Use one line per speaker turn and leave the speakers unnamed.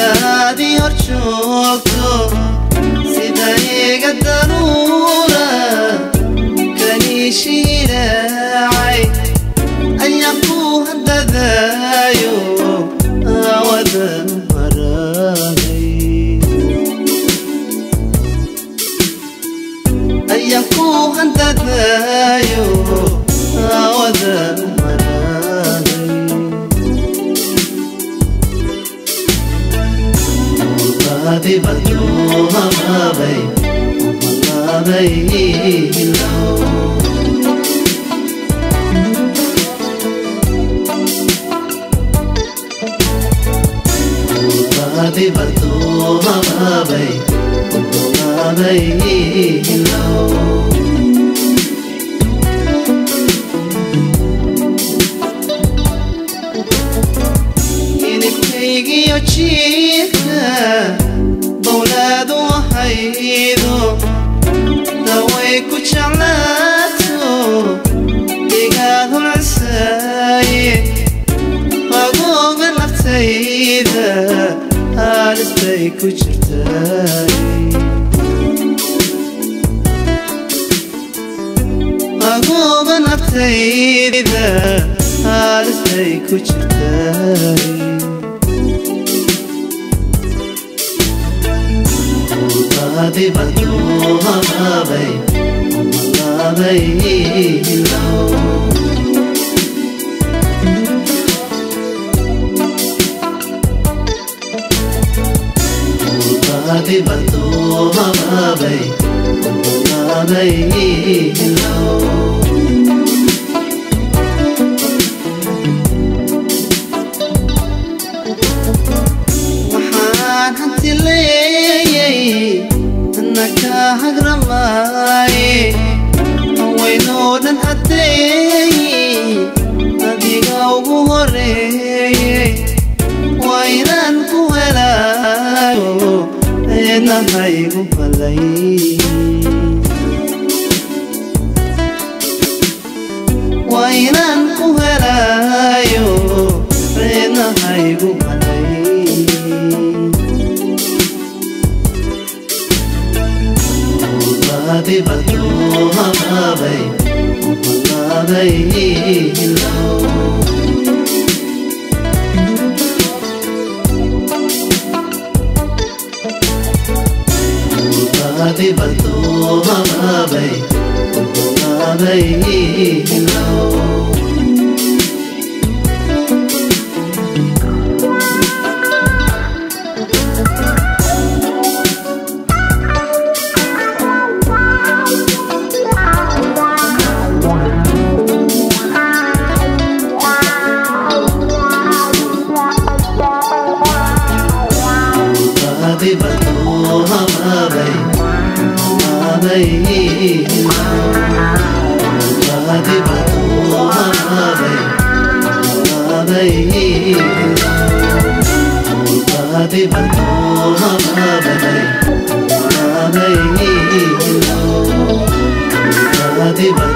anigaadii hor joogto sida iga daruura kaniishiiraacay ayaan ku handadaayo awadan maray ayaan ku handadaayo awadan Adi batu hamabay, hamabay ilaw. Adi batu hamabay, hamabay ilaw. Ini kaigi ochika. أولاد وحيدو دويكو شعلاتو بيقاذو العسايد وقوم الأفتيدة هالس بيكو شرتاي وقوم الأفتيدة هالس بيكو شرتاي Adi batu hamabay, hamabay ilaw. Adi batu hamabay, hamabay ilaw. Waxaan hantileeyay nakahagramaay haweenoodan haddeeyey adiga ugu horeeyey waa inaan ku helaayo eenahaygu balay waa inaan ku helaayo eenahaygu balay Adi batu hamabay, hamabay ilaw. Adi batu hamabay, hamabay ilaw. Adi batu hamabay, hamabay ilaw. Adi batu hamabay, hamabay ilaw. Adi batu hamabay, hamabay ilaw. Adi batu